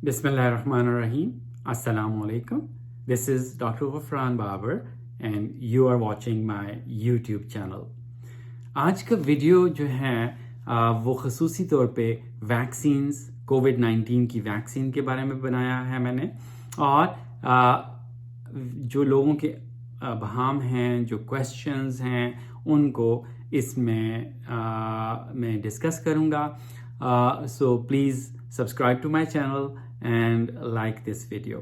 Bismillahirrahmanirrahim. Assalamu alaikum. This is Dr. Ghufran Babar and you are watching my YouTube channel. आज का video जो है वो खसूसी तौर पे वैक्सीन्स कोविड-19 की वैक्सीन के बारे में बनाया है मैंने, और जो लोगों के अबहाम हैं, जो क्वेश्चंस हैं, उनको इसमें मैं डिस्कस करूँगा. So please subscribe to my channel and like this video.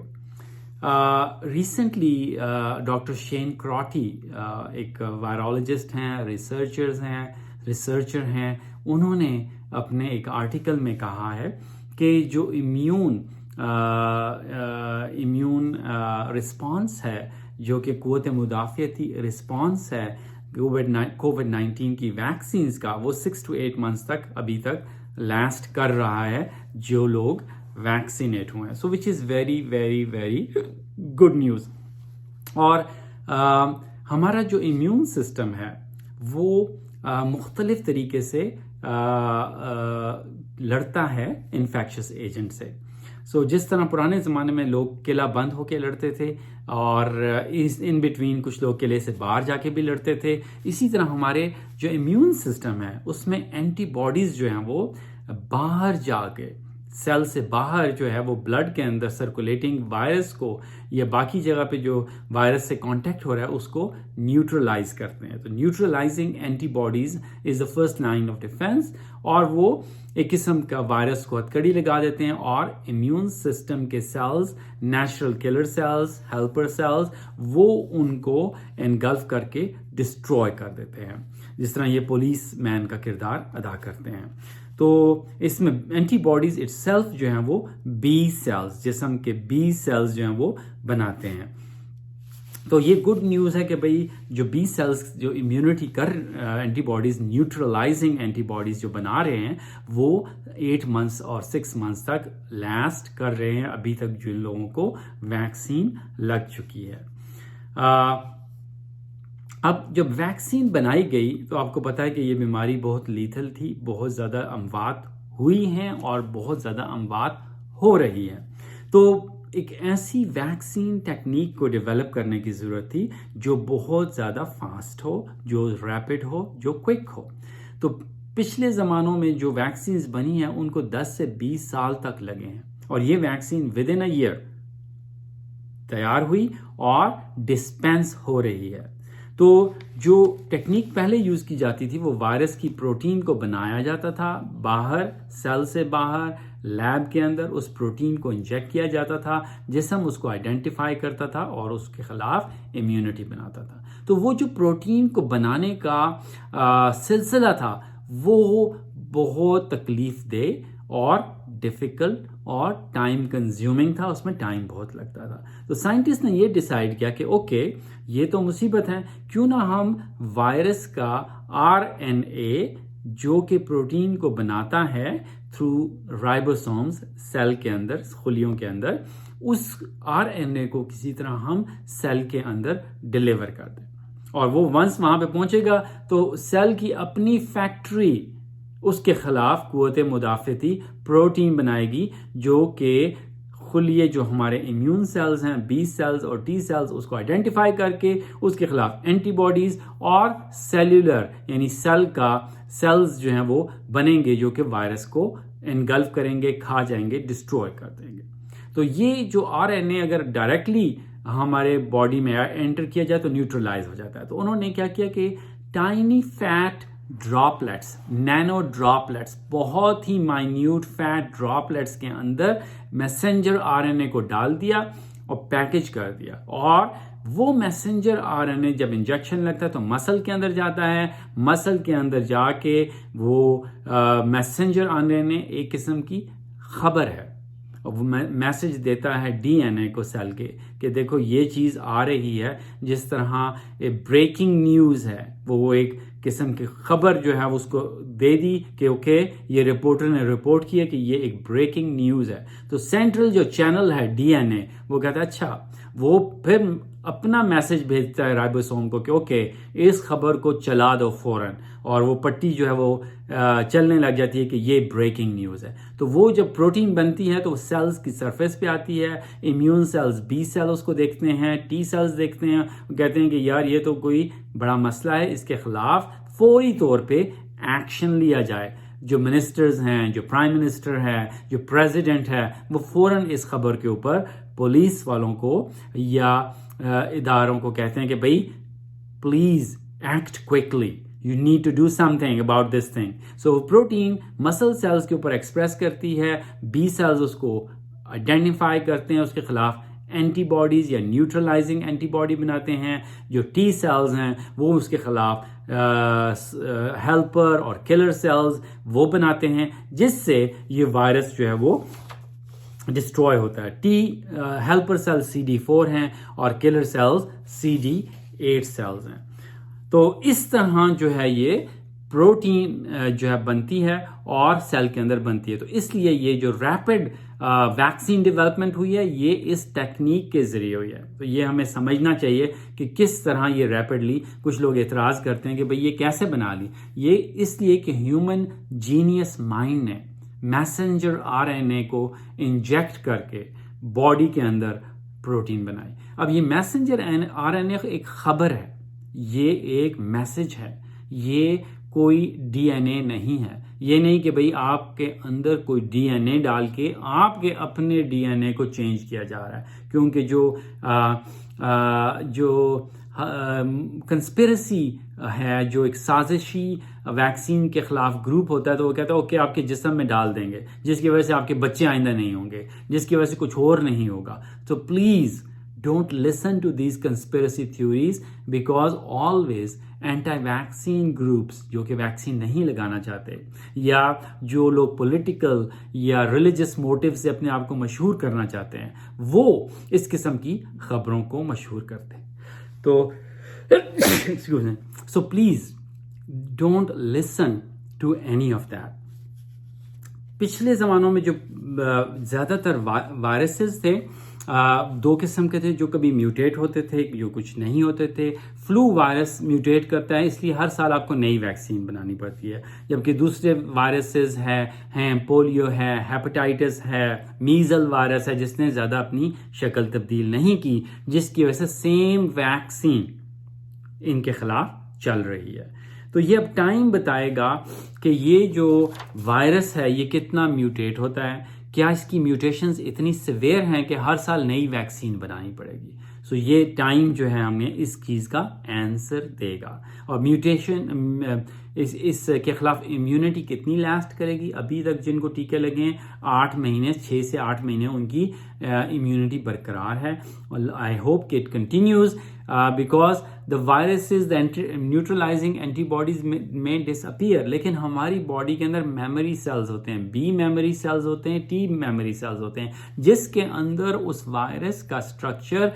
Recently Dr. Shane Crotty एक वायरोलॉजिस्ट हैं, रिसर्चर हैं, उन्होंने अपने एक आर्टिकल में कहा है कि जो इम्यून रिस्पॉन्स है, जो कि क़ुव्वत मुदाफ़ियती रिस्पॉन्स है कोविड-19 की वैक्सीन्स का, वो 6 to 8 months तक अभी तक लास्ट कर रहा है जो लोग वैक्सीनेट हुए हैं. So which is very very very good news. और हमारा जो इम्यून सिस्टम है वो मुख्तलिफ तरीके से लड़ता है इन्फेक्शस एजेंट से. सो जिस तरह पुराने ज़माने में लोग किला बंद होके लड़ते थे और इस इन बिटवीन कुछ लोग किले से बाहर जाके भी लड़ते थे, इसी तरह हमारे जो इम्यून सिस्टम है उसमें एंटीबॉडीज़ जो हैं वो बाहर जाके सेल से बाहर जो है वो ब्लड के अंदर सर्कुलेटिंग वायरस को या बाकी जगह पे जो वायरस से कांटेक्ट हो रहा है उसको न्यूट्रलाइज करते हैं. तो neutralising antibodies is the first line of defence, और वो एक किस्म का वायरस को हथकड़ी लगा देते हैं और इम्यून सिस्टम के cells, natural killer cells, helper cells, वो उनको एनगल्फ करके डिस्ट्रॉय कर देते हैं, जिस तरह ये पुलिस मैन का किरदार अदा करते हैं. तो इसमें एंटीबॉडीज इटसेल्फ जो हैं वो बी सेल्स, जिस्म के बी सेल्स जो हैं वो बनाते हैं. तो ये गुड न्यूज़ है कि भाई जो बी सेल्स जो इम्यूनिटी एंटीबॉडीज, न्यूट्रलाइजिंग एंटीबॉडीज जो बना रहे हैं वो 8 months और 6 months तक लास्ट कर रहे हैं अभी तक जिन लोगों को वैक्सीन लग चुकी है. अब जब वैक्सीन बनाई गई तो आपको पता है कि ये बीमारी बहुत लीथल थी, बहुत ज़्यादा अमवात हुई हैं और बहुत ज़्यादा अमवात हो रही है. तो एक ऐसी वैक्सीन टेक्निक को डेवलप करने की ज़रूरत थी जो बहुत ज़्यादा फास्ट हो, जो रैपिड हो, जो क्विक हो. तो पिछले ज़मानों में जो वैक्सीन्स बनी हैं उनको 10 से 20 साल तक लगे हैं, और ये vaccine with in a year तैयार हुई और डिस्पेंस हो रही है. तो जो टेक्निक पहले यूज़ की जाती थी वो वायरस की प्रोटीन को बनाया जाता था बाहर, सेल से बाहर, लैब के अंदर उस प्रोटीन को इंजेक्ट किया जाता था, जिसम उसको आइडेंटिफाई करता था और उसके खिलाफ इम्यूनिटी बनाता था. तो वो जो प्रोटीन को बनाने का सिलसिला था वो बहुत तकलीफ दे और डिफ़िकल्ट और टाइम कंज्यूमिंग था, उसमें टाइम बहुत लगता था. तो साइंटिस्ट ने ये डिसाइड किया कि ओके, ये तो मुसीबत है, क्यों ना हम वायरस का आरएनए जो कि प्रोटीन को बनाता है थ्रू राइबोसोम्स सेल के अंदर, खुलियों के अंदर, उस आरएनए को किसी तरह हम सेल के अंदर डिलीवर कर दें. और वो वंस वहाँ पे पहुँचेगा तो सेल की अपनी फैक्ट्री उसके खिलाफ क़ुव्वत मुदाफ़ियती प्रोटीन बनाएगी, जो कि खुलिये जो हमारे इम्यून सेल्स हैं, बी सेल्स और टी सेल्स, उसको आइडेंटिफाई करके उसके खिलाफ एंटीबॉडीज़ और सेल्यूलर यानी सेल्स जो हैं वो बनेंगे जो कि वायरस को एनगल्फ करेंगे, खा जाएंगे, डिस्ट्रॉय कर देंगे. तो ये जो आरएनए अगर डायरेक्टली हमारे बॉडी में एंटर किया जाए तो न्यूट्रलाइज हो जाता है. तो उन्होंने क्या किया कि tiny fat droplets, nano droplets, बहुत ही माइन्यूट फैट ड्रॉपलेट्स के अंदर मैसेंजर आरएनए को डाल दिया और पैकेज कर दिया. और वो मैसेंजर आरएनए जब इंजेक्शन लगता है तो मसल के अंदर जाता है, मसल के अंदर जाके वो मैसेंजर आरएनए एक किस्म की खबर है, वो मैसेज देता है डीएनए को सेल के कि देखो ये चीज़ आ रही है. जिस तरह ब्रेकिंग न्यूज़ है, वो एक قسم کی خبر جو ہے اس کو دے دی کہ اوکے یہ رپورٹر نے رپورٹ کیا کہ یہ ایک بریکنگ نیوز ہے. تو سینٹرل جو چینل ہے DNA وہ کہتا ہے اچھا، وہ پھر اپنا میسج بھیجتا ہے رائبوسوم کو کہ اوکے اس خبر کو چلا دو فوراً، اور وہ پٹی جو ہے وہ چلنے لگ جاتی ہے کہ یہ بریکنگ نیوز ہے. تو وہ جب پروٹین بنتی ہے تو وہ سیلز کی سرفیس پہ آتی ہے، امیون سیلز بی سیل اس کو دیکھتے ہیں، ٹی سیلز دیکھتے ہیں، کہتے ہیں کہ یار یہ تو کوئی بڑا مسئلہ ہے، اس کے خلاف فوری طور پہ ایکشن لیا جائے. جو منسٹرز ہیں، جو پرائم منسٹر ہے، جو پریزیڈنٹ ہے، وہ فوراً اس خبر کے اوپر پولیس والوں کو یا اداروں کو کہتے ہیں کہ بھئی please act quickly, you need to do something about this thing. So protein muscle cells کے اوپر ایکسپریس کرتی ہے، بی سیلز اس کو آئیڈینٹیفائی کرتے ہیں، اس کے خلاف اینٹی باڈیز یا نیوٹرلائزنگ اینٹی باڈی بناتے ہیں. جو ٹی سیلز ہیں وہ اس کے خلاف ہیلپر اور کلر سیلز وہ بناتے ہیں، جس سے یہ وائرس جو ہے وہ ڈسٹروائے ہوتا ہے. ٹی ہیلپر سیل CD4 ہیں اور کلر سیلز CD8 سیلز ہیں. تو اس طرح جو ہے یہ پروٹین جو ہے بنتی ہے اور سیل کے اندر بنتی ہے. تو اس لیے یہ جو ریپڈ ویکسین ڈیولپمنٹ ہوئی ہے یہ اس ٹیکنیک کے ذریعے ہوئی ہے. تو یہ ہمیں سمجھنا چاہیے کہ کس طرح یہ ریپڈلی، کچھ لوگ اعتراض کرتے ہیں کہ بھئی یہ کیسے بنا لی. یہ اس لیے کہ ہیومن جینیس مائنڈ نے میسنجر RNA کو انجیکٹ کر کے باڈی کے اندر پروٹین بنائی. اب یہ میسنجر RNA ایک خبر ہے، یہ ایک میسج ہے، یہ کوئی DNA نہیں ہے. یہ نہیں کہ بھئی آپ کے اندر کوئی DNA ڈال کے آپ کے اپنے DNA کو چینج کیا جا رہا ہے. کیونکہ جو کنسپیرسی ہے، جو ایک سازشی ویکسین کے خلاف گروپ ہوتا ہے، تو وہ کہتا ہے اوکے آپ کے جسم میں ڈال دیں گے جس کی وجہ سے آپ کے بچے آئندہ نہیں ہوں گے، جس کی وجہ سے کچھ اور نہیں ہوگا. تو please don't listen to these conspiracy theories, because always anti vaccine groups جو کہ ویکسین نہیں لگانا چاہتے، یا جو لوگ پولیٹیکل یا ریلیجس موٹیو سے اپنے آپ کو مشہور کرنا چاہتے ہیں، وہ اس قسم کی خبروں کو مشہور کرتے ہیں. تو so please don't listen to any of that. پچھلے زمانوں میں جو زیادہ تر وائرسز تھے، دو قسم کے تھے، جو کبھی میوٹیٹ ہوتے تھے، جو کچھ نہیں ہوتے تھے. فلو وائرس میوٹیٹ کرتا ہے، اس لیے ہر سال آپ کو نئی ویکسین بنانی پڑتی ہے. جبکہ دوسرے وائرسز ہیں پولیو ہے، ہیپاٹائٹس ہے، میزل وائرس ہے، جس نے زیادہ اپنی شکل تبدیل نہیں کی، جس کی وجہ سے سیم ویکسین ان کے خلاف چل رہی ہے. تو یہ اب ٹائم بتائے گا کہ یہ جو وائرس ہے یہ کتنا میوٹیٹ ہوتا ہے. کیا اس کی میوٹیشنز اتنی سیویئر ہیں کہ ہر سال نئی ویکسین بنانی پڑے گی؟ سو یہ ٹائم جو ہے ہمیں اس چیز کا آنسر دے گا. اور میوٹیشن اس کے خلاف امیونٹی کتنی لاسٹ کرے گی؟ ابھی تک جن کو ٹیکے لگے ہیں 8 مہینے، 6 سے 8 مہینے ان کی امیونٹی برقرار ہے. آئی ہوپ کہ it continues because the viruses, the neutralizing antibodies may disappear. لیکن ہماری باڈی کے اندر میموری سیلز ہوتے ہیں، بی میموری سیلز ہوتے ہیں، ٹی میموری سیلز ہوتے ہیں، جس کے اندر اس وائرس کا اسٹرکچر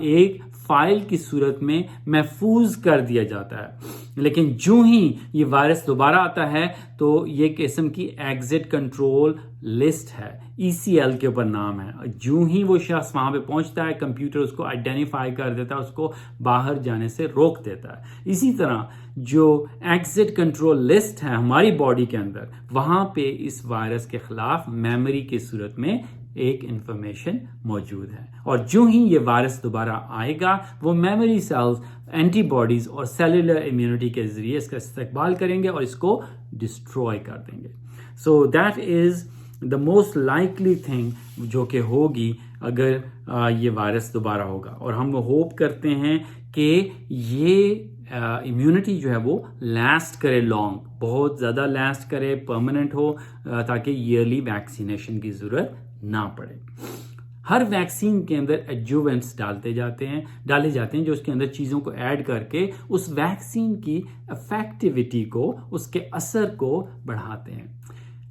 ایک فائل کی صورت میں محفوظ کر دیا جاتا ہے. لیکن جو ہی یہ وائرس دوبارہ آتا ہے تو یہ قسم کی ایگزٹ کنٹرول لسٹ ہے، ECL کے اوپر نام ہے. جو ہی وہ شخص وہاں پہ پہنچتا ہے، کمپیوٹر اس کو آئیڈینٹیفائی کر دیتا ہے، اس کو باہر جانے سے روک دیتا ہے. اسی طرح جو ایگزٹ کنٹرول لسٹ ہے ہماری باڈی کے اندر، وہاں پہ اس وائرس کے خلاف میموری کی صورت میں ایک انفارمیشن موجود ہے. اور جو ہی یہ وائرس دوبارہ آئے گا، وہ میموری سیلز اینٹی باڈیز اور سیلولر امیونٹی کے ذریعے اس کا استقبال کریں گے اور اس کو ڈسٹروائے کر دیں گے. So that is the most likely thing جو کہ ہوگی اگر یہ وائرس دوبارہ ہوگا. اور ہم ہوپ کرتے ہیں کہ یہ امیونٹی جو ہے وہ لاسٹ کرے، لانگ، بہت زیادہ لاسٹ کرے، پرماننٹ ہو، تاکہ ایئرلی ویکسینیشن کی ضرورت نہ پڑے. ہر ویکسین کے اندر ایڈجوونٹس ڈالے جاتے ہیں جو اس کے اندر چیزوں کو ایڈ کر کے اس ویکسین کی افیکٹیوٹی کو، اس کے اثر کو بڑھاتے ہیں.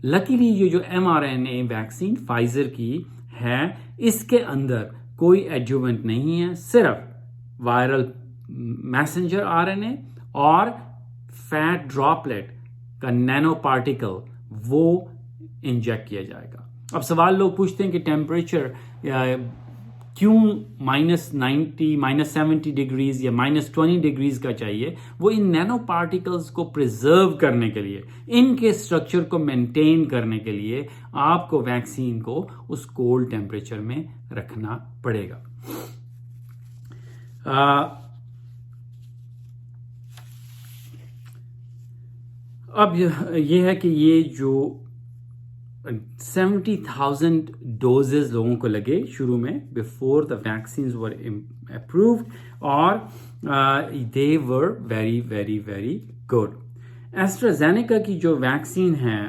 لکیلی یہ جو mRNA ویکسین فائزر کی ہے، اس کے اندر کوئی ایڈجوونٹ نہیں ہے، صرف وائرل میسنجر RNA اور फैट ड्रॉपलेट का नैनो पार्टिकल वो इंजेक्ट किया जाएगा. अब सवाल लोग पूछते हैं कि टेम्परेचर क्यों -90, -70 डिग्रीज या -20 डिग्रीज का चाहिए? वो इन नैनो पार्टिकल्स को प्रिजर्व करने के लिए, इनके स्ट्रक्चर को मेंटेन करने के लिए आपको वैक्सीन को उस कोल्ड टेम्परेचर में रखना पड़ेगा. अब ये है कि ये जो 70,000 डोजेज लोगों को लगे शुरू में before the vaccines were approved, और they were very very very good. AstraZeneca की जो वैक्सीन है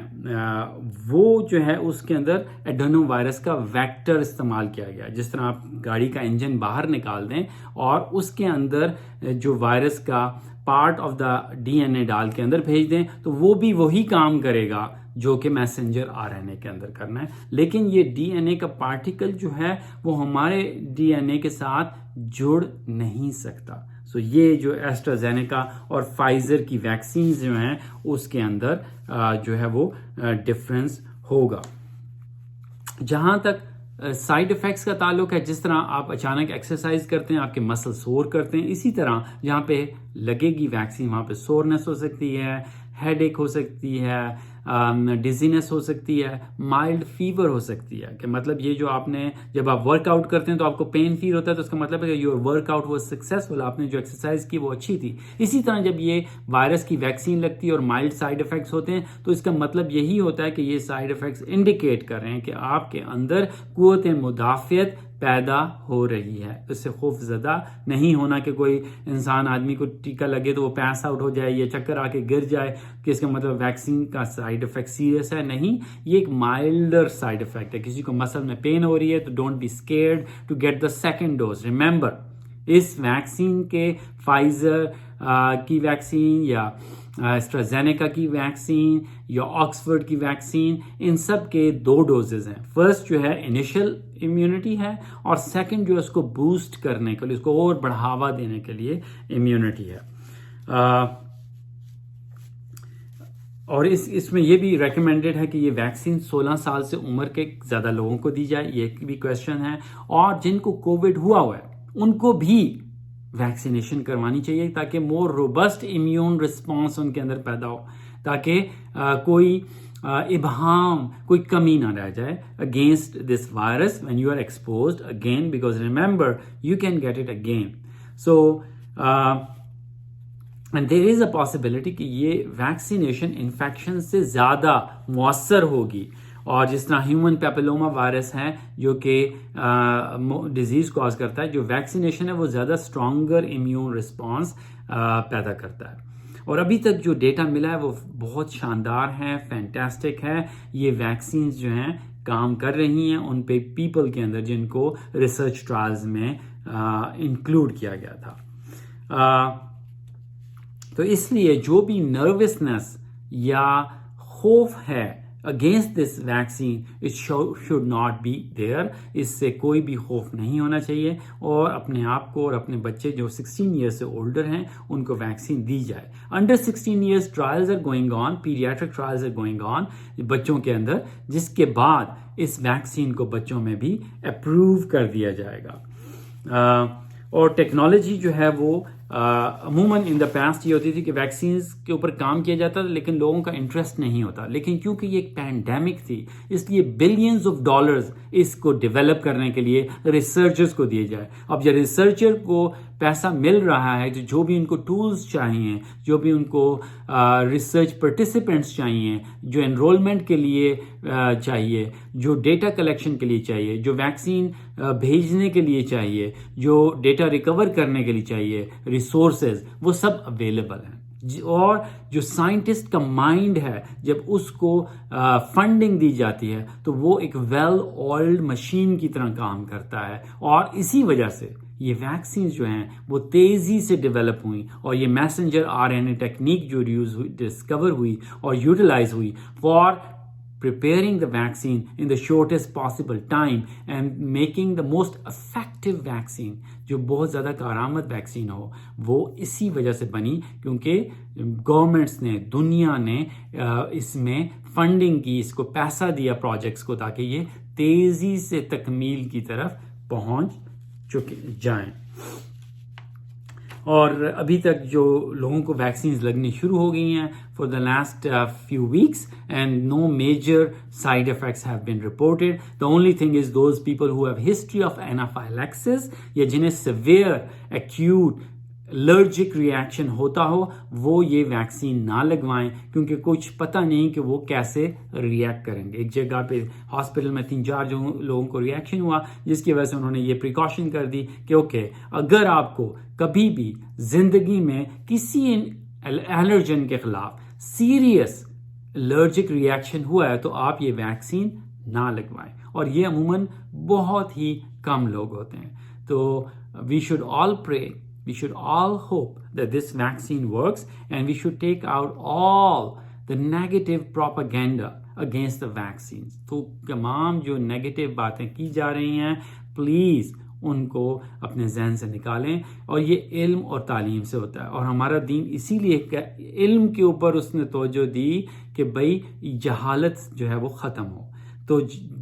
वो जो है उसके अंदर एडेनो वायरस का वेक्टर इस्तेमाल किया गया. जिस तरह आप गाड़ी का इंजन बाहर निकाल दें और उसके अंदर जो वायरस का पार्ट ऑफ द डीएनए डाल के अंदर भेज दें, तो वो भी वही काम करेगा जो कि मैसेंजर आरएनए के अंदर करना है. लेकिन ये डीएनए का पार्टिकल जो है वो हमारे डीएनए के साथ जुड़ नहीं सकता. सो ये जो एस्ट्राजेनेका और फाइजर की वैक्सीन जो हैं उसके अंदर जो है वो डिफरेंस होगा. जहां तक साइड इफेक्ट्स का ताल्लुक है, जिस तरह आप अचानक एक्सरसाइज करते हैं आपके मसल सोर करते हैं, इसी तरह जहाँ पे लगेगी वैक्सीन वहाँ पे सोरनेस हो सकती है, हेडेक हो सकती है, डिजीनेस हो सकती है, माइल्ड फीवर हो सकती है. कि मतलब ये जो आपने जब आप वर्कआउट करते हैं तो आपको पेन फील होता है, तो उसका मतलब है कि योर वर्कआउट वाज सक्सेसफुल, आपने जो एक्सरसाइज की वो अच्छी थी. इसी तरह जब ये वायरस की वैक्सीन लगती है और माइल्ड साइड इफेक्ट्स होते हैं, तो इसका मतलब यही होता है कि ये साइड इफेक्ट्स इंडिकेट कर रहे हैं कि आपके अंदर कुव्वत मुदाफियत पैदा हो रही है. इससे खौफजदा नहीं होना कि कोई इंसान आदमी को टीका लगे तो वो पैस आउट हो जाए या चक्कर आके गिर जाए कि इसका मतलब वैक्सीन का साइड इफेक्ट सीरियस है. नहीं, ये एक माइल्डर साइड इफेक्ट है. किसी को मसल में पेन हो रही है तो don't be scared to get the second dose. Remember, इस वैक्सीन के फाइजर की वैक्सीन या एस्ट्राजेनेका की वैक्सीन या ऑक्सफोर्ड की वैक्सीन, इन सब के 2 डोजेज हैं. फर्स्ट जो है इनिशियल इम्यूनिटी है और सेकंड जो है उसको बूस्ट करने के लिए, उसको और बढ़ावा देने के लिए इम्यूनिटी है. और इसमें यह भी रेकमेंडेड है कि ये वैक्सीन 16 साल से उम्र के ज़्यादा लोगों को दी जाए. ये भी क्वेश्चन है. और जिनको कोविड हुआ है उनको भी वैक्सीनेशन करवानी चाहिए ताकि मोर रोबस्ट इम्यून रिस्पॉन्स उनके अंदर पैदा हो, ताकि कोई इबहाम, कोई कमी ना रह जाए against this virus when you are exposed again, because remember you can get it again. So and there is a possibility कि ये वैक्सीनेशन इन्फेक्शन से ज़्यादा मौसर होगी. और जिस तरह ह्यूमन पेपिलोमा वायरस है जो कि डिजीज कॉज करता है, जो वैक्सीनेशन है वो ज़्यादा स्ट्रॉन्गर इम्यून रिस्पॉन्स पैदा करता है. और अभी तक जो डेटा मिला है वो बहुत शानदार है, फैंटास्टिक है. ये वैक्सीन जो हैं काम कर रही हैं उन पे पीपल के अंदर जिनको रिसर्च ट्रायल्स में इंक्लूड किया गया था. तो इसलिए जो भी नर्वसनेस या खौफ है against this vaccine, it should not be there. इससे कोई भी खौफ नहीं होना चाहिए और अपने आप को और अपने बच्चे जो 16 ईयर्स से ओल्डर हैं उनको वैक्सीन दी जाए. Under 16 years trials are going on, paediatric trials are going on बच्चों के अंदर, जिसके बाद इस वैक्सीन को बच्चों में भी अप्रूव कर दिया जाएगा. और टेक्नोलॉजी जो है वो अमूमन इन द पास्ट ये होती थी कि वैक्सीन के ऊपर काम किया जाता था लेकिन लोगों का इंटरेस्ट नहीं होता. लेकिन क्योंकि ये एक पैंडेमिक थी इसलिए बिलियंस ऑफ डॉलर्स इसको डेवलप करने के लिए रिसर्चर्स को दिए जाए. अब जब रिसर्चर को पैसा मिल रहा है तो जो भी उनको टूल्स चाहिए, जो भी उनको रिसर्च पार्टिसिपेंट्स चाहिए, जो एनरोलमेंट के लिए चाहिए, जो डेटा कलेक्शन के लिए चाहिए, जो वैक्सीन भेजने के लिए चाहिए, जो डेटा रिकवर करने के लिए चाहिए, रिसोर्सेज, वो सब अवेलेबल हैं. और जो साइंटिस्ट का माइंड है जब उसको फंडिंग दी जाती है तो वो एक वेल ऑयल्ड मशीन की तरह काम करता है. और इसी वजह से ये वैक्सीन जो हैं वो तेजी से डेवलप हुई और ये मैसेंजर आरएनए टेक्निक जो यूज हुई, डिस्कवर हुई और यूटिलाइज हुई for preparing the vaccine in the shortest possible time and making the most effective vaccine, جو بہت زیادہ کارآمد ویکسین ہو، وہ اسی وجہ سے بنی کیونکہ گورنمنٹس نے، دنیا نے اس میں فنڈنگ کی، اس کو پیسہ دیا پروجیکٹس کو تاکہ یہ تیزی سے تکمیل کی طرف پہنچ جائیں. اور ابھی تک جو لوگوں کو ویکسینز لگنی شروع ہو گئی ہیں for the last few weeks and no major side effects have been reported. The only thing is those people who have history of anaphylaxis یا جنہیں severe acute الرجک ریاکشن ہوتا ہو وہ یہ ویکسین نہ لگوائیں کیونکہ کچھ پتہ نہیں کہ وہ کیسے ریئیکٹ کریں گے. ایک جگہ پہ ہاسپٹل میں 3-4 لوگوں کو ریئیکشن ہوا جس کی وجہ سے انہوں نے یہ پریکاشن کر دی کہ اوکے اگر آپ کو کبھی بھی زندگی میں کسی الرجن کے خلاف سیریس الرجک ریئیکشن ہوا ہے تو آپ یہ ویکسین نہ لگوائیں، اور یہ عموماً بہت ہی کم لوگ ہوتے ہیں. تو وی شوڈ آل پرے, we should all hope that this vaccine works and we should take out all the negative propaganda against the vaccines. تو تمام جو نیگیٹو باتیں کی جا رہی ہیں پلیز ان کو اپنے ذہن سے نکالیں، اور یہ علم اور تعلیم سے ہوتا ہے. اور ہمارا دین اسی لیے علم کے اوپر اس نے توجہ دی کہ بھئی جہالت جو ہے وہ ختم ہو. تو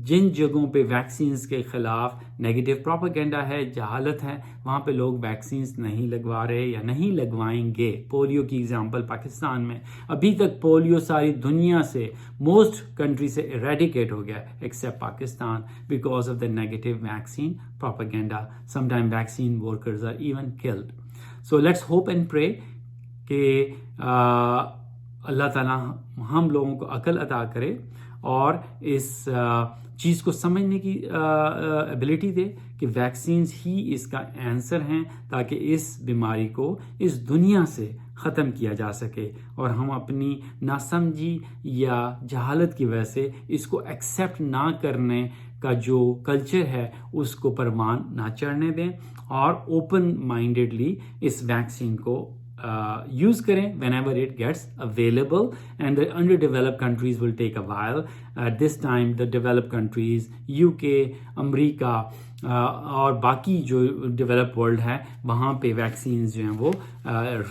جن جگہوں پہ ویکسینز کے خلاف نیگیٹو پروپیگنڈا ہے، جہالت ہے، وہاں پہ لوگ ویکسینز نہیں لگوا رہے یا نہیں لگوائیں گے. پولیو کی اگزامپل پاکستان میں ابھی تک پولیو ساری دنیا سے موسٹ کنٹری سے ایریڈیکیٹ ہو گیا except Pakistan because of the negative vaccine propaganda. Some time vaccine workers are even killed. So let's hope and pray کہ اللہ تعالیٰ ہم لوگوں کو عقل عطا کرے اور اس چیز کو سمجھنے کی ایبلٹی دے کہ ویکسینز ہی اس کا آنسر ہیں تاکہ اس بیماری کو اس دنیا سے ختم کیا جا سکے، اور ہم اپنی ناسمجھی یا جہالت کی وجہ سے اس کو ایکسیپٹ نہ کرنے کا جو کلچر ہے اس کو پروان نہ چڑھنے دیں، اور اوپن مائنڈیڈلی اس ویکسین کو use کریں whenever it gets available, and the underdeveloped countries will take a while. At this time the developed countries UK, امریکہ اور باقی جو ڈیولپ ورلڈ ہے وہاں پہ ویکسینز جو ہیں وہ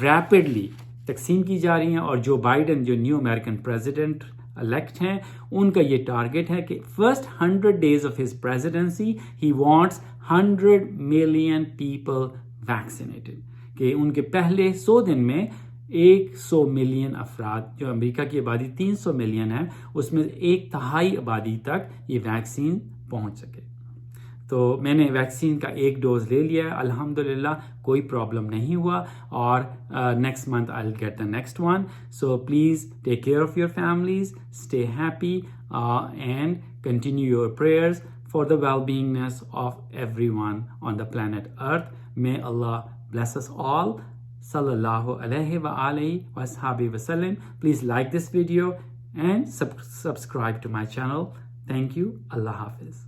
ریپڈلی تقسیم کی جا رہی ہیں. اور جو بائیڈن جو نیو امریکن پریزیڈنٹ الیکٹ ہیں ان کا یہ ٹارگٹ ہے کہ first 100 days of his presidency he wants 100 million people vaccinated, کہ ان کے پہلے 100 دن میں 100 ملین افراد، جو امریکہ کی آبادی 300 ملین ہے اس میں 1/3 آبادی تک یہ ویکسین پہنچ سکے. تو میں نے ویکسین کا 1 ڈوز لے لیا ہے الحمدللہ، کوئی پرابلم نہیں ہوا، اور next month I will get the next one. So please take care of your families, stay happy and continue your prayers for the well beingness of every one on the planet earth. May Allah bless us all. Sallallahu alayhi wa alihi wa ashabihi wa sallam. Please like this video and subscribe to my channel. Thank you. Allah Hafiz.